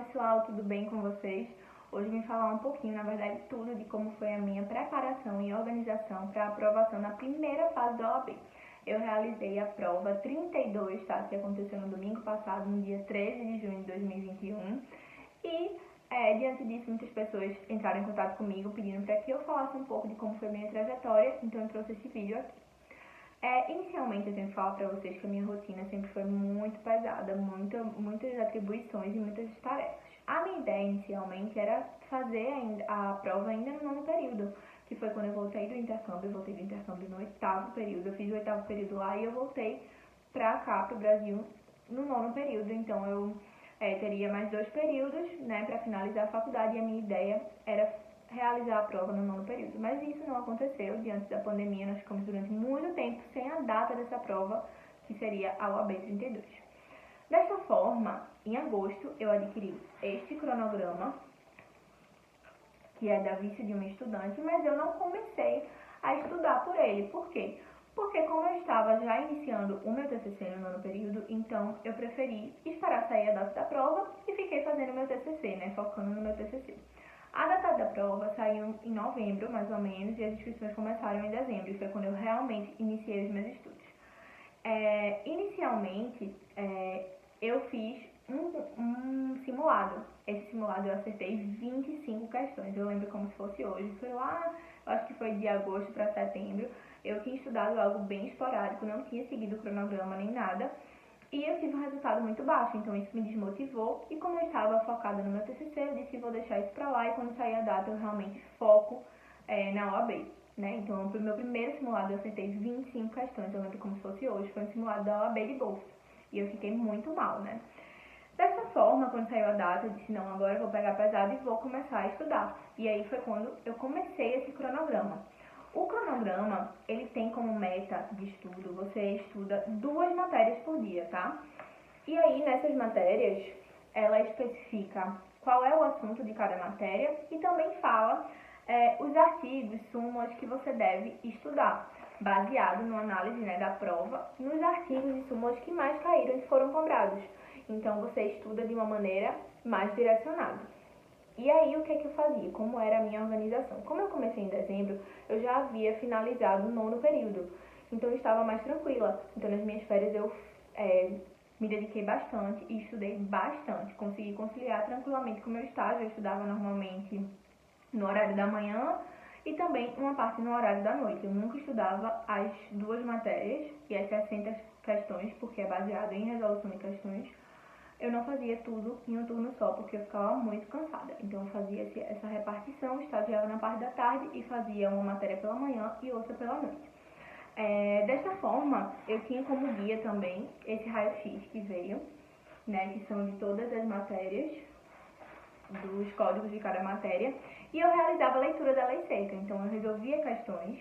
pessoal, tudo bem com vocês? Hoje vim falar um pouquinho, na verdade tudo, de como foi a minha preparação e organização para a aprovação na primeira fase da OAB. Eu realizei a prova 32, tá? Que aconteceu no domingo passado, no dia 13 de junho de 2021. E diante disso, muitas pessoas entraram em contato comigo pedindo para que eu falasse um pouco de como foi a minha trajetória, então eu trouxe esse vídeo aqui. Inicialmente eu tenho que falar para vocês que a minha rotina sempre foi muito pesada, muitas atribuições e muitas tarefas. A minha ideia inicialmente era fazer a prova ainda no nono período, que foi quando eu voltei do intercâmbio. Eu voltei do intercâmbio no 8º período, eu fiz o 8º período lá e eu voltei pra cá, pro Brasil, no nono período. Então eu teria mais 2 períodos, né, para finalizar a faculdade, e a minha ideia era realizar a prova no nono período. Mas isso não aconteceu diante da pandemia. Nós ficamos durante muito tempo sem a data dessa prova, que seria a OAB 32. Desta forma, em agosto, eu adquiri este cronograma, que é da Vício de uma Estudante, mas eu não comecei a estudar por ele. Por quê? Porque como eu estava já iniciando o meu TCC no nono período, então eu preferi esperar sair a data da prova e fiquei fazendo o meu TCC, né, focando no meu TCC. A data da prova saiu em novembro, mais ou menos, e as inscrições começaram em dezembro, e foi quando eu realmente iniciei os meus estudos. Inicialmente, eu fiz um simulado. Esse simulado eu acertei 25 questões, eu lembro como se fosse hoje. Foi lá, eu acho que foi de agosto para setembro. Eu tinha estudado algo bem esporádico, não tinha seguido o cronograma nem nada. E eu tive um resultado muito baixo, então isso me desmotivou. E como eu estava focada no meu TCC, eu disse que vou deixar isso pra lá, e quando sair a data eu realmente foco na OAB, né? Então, no meu primeiro simulado eu acertei 25 questões, eu lembro como se fosse hoje, foi um simulado da OAB de bolsa. E eu fiquei muito mal, né? Dessa forma, quando saiu a data, eu disse, não, agora eu vou pegar pesado e vou começar a estudar. E aí foi quando eu comecei esse cronograma. O cronograma, ele tem como meta de estudo, você estuda 2 matérias por dia, tá? E aí, nessas matérias, ela especifica qual é o assunto de cada matéria e também fala os artigos, súmulas que você deve estudar, baseado na análise, né, da prova, nos artigos e súmulas que mais caíram e foram cobrados. Então, você estuda de uma maneira mais direcionada. E aí, o que eu fazia? Como era a minha organização? Como eu comecei em dezembro, eu já havia finalizado o nono período. Então, eu estava mais tranquila. Então, nas minhas férias, eu me dediquei bastante e estudei bastante. Consegui conciliar tranquilamente com o meu estágio. Eu estudava normalmente no horário da manhã e também uma parte no horário da noite. Eu nunca estudava as 2 matérias e as 60 questões, porque é baseado em resolução de questões. Eu não fazia tudo em um turno só, porque eu ficava muito cansada. Então, eu fazia essa repartição, estagiava na parte da tarde e fazia uma matéria pela manhã e outra pela noite. Dessa forma, eu tinha como guia também esse raio-x que veio, né, que são de todas as matérias, dos códigos de cada matéria, e eu realizava a leitura da lei seca. Então, eu resolvia questões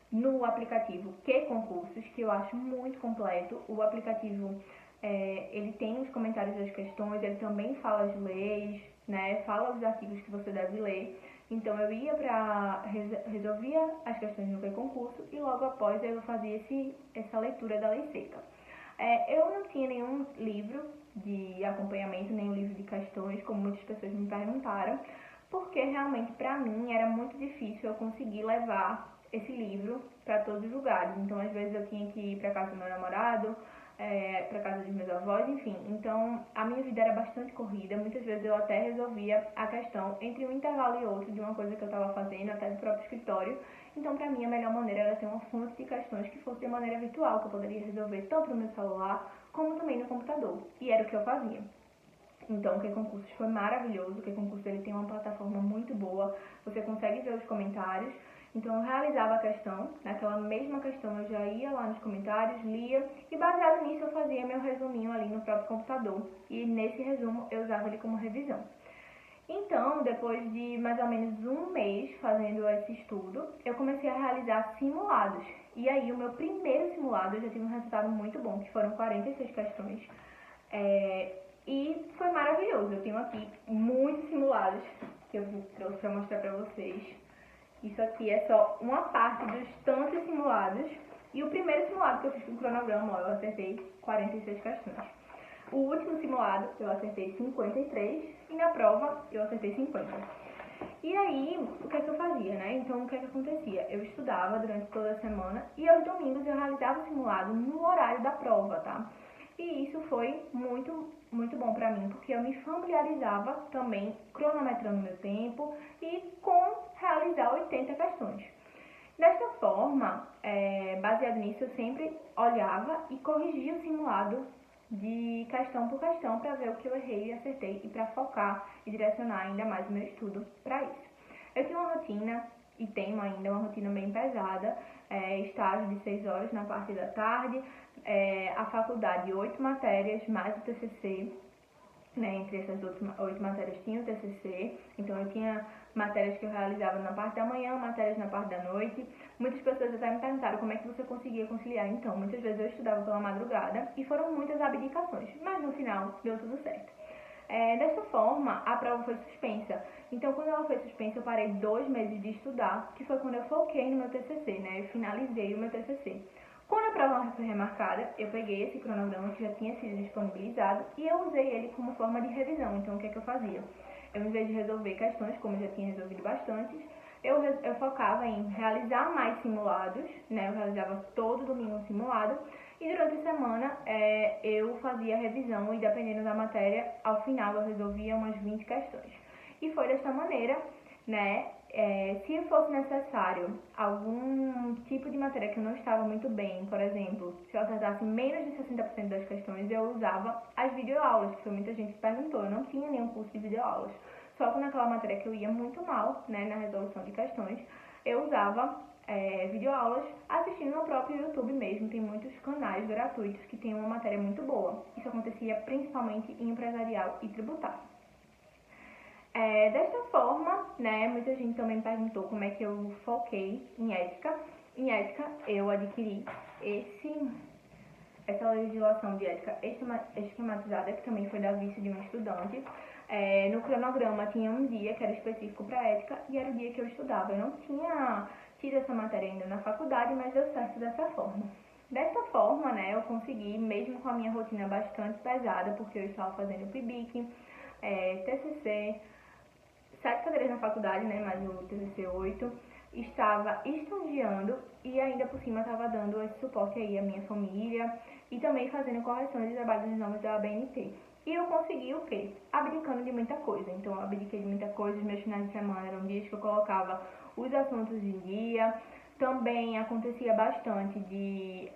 no aplicativo Que Concursos, que eu acho muito completo. O aplicativo, ele tem os comentários das questões, ele também fala as leis, né, fala os artigos que você deve ler. Então, eu ia resolvia as questões no Que Concurso e logo após eu fazia essa leitura da lei seca. Eu não tinha nenhum livro de acompanhamento, nenhum livro de questões, como muitas pessoas me perguntaram, porque realmente para mim era muito difícil eu conseguir levar esse livro para todos os lugares. Então, às vezes eu tinha que ir para casa do meu namorado, para casa dos meus avós, enfim. Então, a minha vida era bastante corrida. Muitas vezes eu até resolvia a questão entre um intervalo e outro de uma coisa que eu estava fazendo, até do próprio escritório. Então, para mim, a melhor maneira era ter uma fonte de questões que fosse de maneira virtual, que eu poderia resolver tanto no meu celular, como também no computador. E era o que eu fazia. Então, o Que Concursos foi maravilhoso. O Que Concursos, ele tem uma plataforma muito boa. Você consegue ver os comentários. Então, eu realizava a questão, naquela mesma questão eu já ia lá nos comentários, lia, e baseado nisso eu fazia meu resuminho ali no próprio computador. E nesse resumo eu usava ele como revisão. Então, depois de mais ou menos um mês fazendo esse estudo, eu comecei a realizar simulados. E aí, o meu primeiro simulado, eu já tive um resultado muito bom, que foram 46 questões. E foi maravilhoso. Eu tenho aqui muitos simulados que eu trouxe para mostrar para vocês. Isso aqui é só uma parte dos tantos simulados. E o primeiro simulado que eu fiz com o cronograma, eu acertei 46 questões. O último simulado eu acertei 53 e na prova eu acertei 50. E aí, o que é que eu fazia, né? Então, o que é que acontecia? Eu estudava durante toda a semana e aos domingos eu realizava o simulado no horário da prova, tá? E isso foi muito bom pra mim, porque eu me familiarizava também cronometrando meu tempo e com realizar 80 questões. Desta forma, baseado nisso, eu sempre olhava e corrigia o simulado de questão por questão para ver o que eu errei e acertei e para focar e direcionar ainda mais o meu estudo para isso. Eu tinha uma rotina e tenho ainda uma rotina bem pesada, estágio de 6 horas na parte da tarde, a faculdade 8 matérias mais o TCC, né, entre essas 8 matérias tinha o TCC, então eu tinha matérias que eu realizava na parte da manhã, matérias na parte da noite. Muitas pessoas até me perguntaram como é que você conseguia conciliar, então muitas vezes eu estudava pela madrugada e foram muitas abdicações, mas no final deu tudo certo. Dessa forma, a prova foi suspensa. Então, quando ela foi suspensa, eu parei 2 meses de estudar, que foi quando eu foquei no meu TCC, né? Eu finalizei o meu TCC. Quando a prova foi remarcada, eu peguei esse cronograma que já tinha sido disponibilizado e eu usei ele como forma de revisão. Então, o que é que eu fazia? Eu, em vez de resolver questões, como eu já tinha resolvido bastantes, eu focava em realizar mais simulados, né? Eu realizava todo domingo um simulado e durante a semana eu fazia a revisão e, dependendo da matéria, ao final eu resolvia umas 20 questões. E foi desta maneira, né? Se fosse necessário algum tipo de matéria que eu não estava muito bem, por exemplo, se eu acertasse menos de 60% das questões, eu usava as videoaulas, que foi muita gente que perguntou. Eu não tinha nenhum curso de videoaulas. Só que naquela matéria que eu ia muito mal, né, na resolução de questões, eu usava videoaulas assistindo no próprio YouTube mesmo. Tem muitos canais gratuitos que têm uma matéria muito boa. Isso acontecia principalmente em empresarial e tributário. Desta forma, né, muita gente também perguntou como é que eu foquei em ética. Em ética, eu adquiri essa legislação de ética esquematizada, que também foi da vista de um estudante. No cronograma tinha um dia que era específico para ética e era o dia que eu estudava. Eu não tinha tido essa matéria ainda na faculdade, mas deu certo dessa forma. Dessa forma, né, eu consegui, mesmo com a minha rotina bastante pesada, porque eu estava fazendo PIBIC, TCC, 7 cadeiras na faculdade, né, mais o TCC 8, estava estagiando e ainda por cima estava dando esse suporte aí à minha família e também fazendo correções de trabalho das normas da ABNT. E eu consegui o quê? Abdicando de muita coisa. Então, eu abdiquei de muita coisa. Os meus finais de semana eram dias que eu colocava os assuntos em dia. Também acontecia bastante de,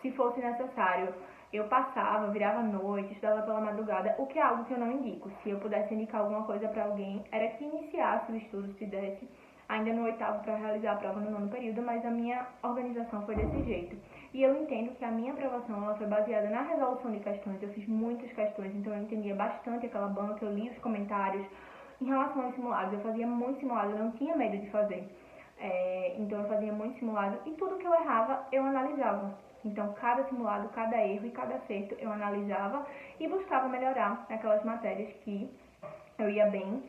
se fosse necessário, eu passava, virava noite, estudava pela madrugada, o que é algo que eu não indico. Se eu pudesse indicar alguma coisa para alguém, era que iniciasse o estudo, se desse, ainda no 8º para realizar a prova no 9º período, mas a minha organização foi desse jeito. E eu entendo que a minha aprovação ela foi baseada na resolução de questões. Eu fiz muitas questões, então eu entendia bastante aquela banca, eu li os comentários. Em relação aos simulados, eu fazia muito simulado, eu não tinha medo de fazer. Então eu fazia muito simulado e tudo que eu errava, eu analisava. Então, cada simulado, cada erro e cada acerto eu analisava e buscava melhorar naquelas matérias que eu ia bem,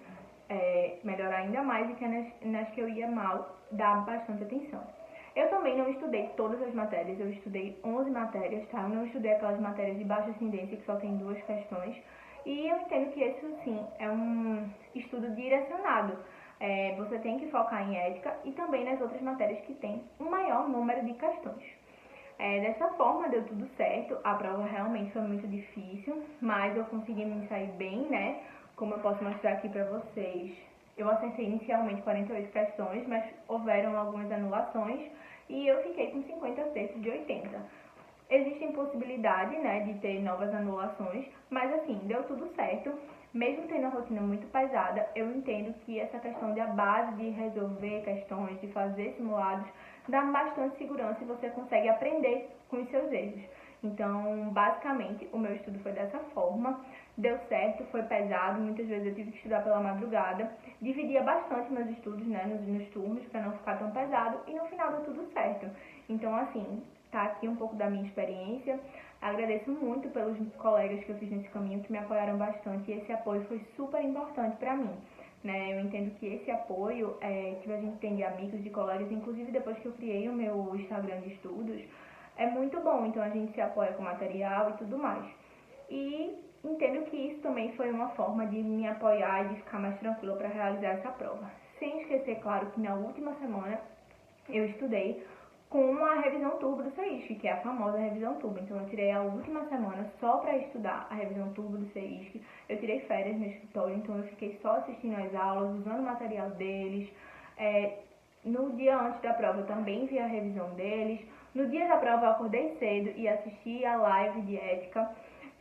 melhorar ainda mais, e que nas que eu ia mal, dar bastante atenção. Eu também não estudei todas as matérias, eu estudei 11 matérias, tá? Eu não estudei aquelas matérias de baixa ascendência que só tem 2 questões. E eu entendo que esse, sim, é um estudo direcionado. Você tem que focar em ética e também nas outras matérias que tem um maior número de questões. Dessa forma deu tudo certo, a prova realmente foi muito difícil, mas eu consegui me sair bem, né? Como eu posso mostrar aqui pra vocês, eu acertei inicialmente 48 questões, mas houveram algumas anulações e eu fiquei com 50 acertos de 80. Existem possibilidades, né, de ter novas anulações, mas assim, deu tudo certo. Mesmo tendo a rotina muito pesada, eu entendo que essa questão da base de resolver questões, de fazer simulados, dá bastante segurança e você consegue aprender com os seus erros. Então, basicamente, o meu estudo foi dessa forma. Deu certo, foi pesado, muitas vezes eu tive que estudar pela madrugada. Dividia bastante meus estudos, né, nos turnos, para não ficar tão pesado, e no final deu tudo certo. Então, assim, tá aqui um pouco da minha experiência. Agradeço muito pelos colegas que eu fiz nesse caminho, que me apoiaram bastante, e esse apoio foi super importante para mim. Né? Eu entendo que esse apoio que a gente tem de amigos, de colegas, inclusive depois que eu criei o meu Instagram de estudos, é muito bom. Então a gente se apoia com material e tudo mais. e entendo que isso também foi uma forma de me apoiar e de ficar mais tranquila para realizar essa prova. Sem esquecer, claro, que na última semana eu estudei com a revisão turbo do CEISC, que é a famosa revisão turbo. Então eu tirei a última semana só para estudar a revisão turbo do CEISC. Eu tirei férias no escritório, então eu fiquei só assistindo as aulas, usando o material deles. No dia antes da prova eu também vi a revisão deles. No dia da prova eu acordei cedo e assisti a live de ética.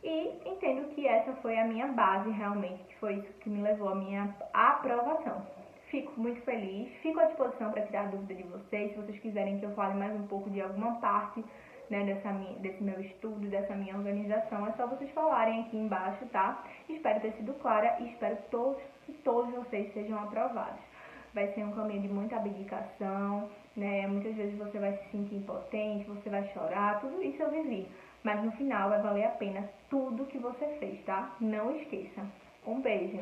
E entendo que essa foi a minha base realmente, que foi isso que me levou à minha aprovação. Fico muito feliz, fico à disposição para tirar dúvida de vocês, se vocês quiserem que eu fale mais um pouco de alguma parte, né, desse meu estudo, dessa minha organização, é só vocês falarem aqui embaixo, tá? Espero ter sido clara e espero que todos vocês sejam aprovados. Vai ser um caminho de muita abdicação, né? Muitas vezes você vai se sentir impotente, você vai chorar, tudo isso eu vivi. Mas no final vai valer a pena tudo que você fez, tá? Não esqueça. Um beijo!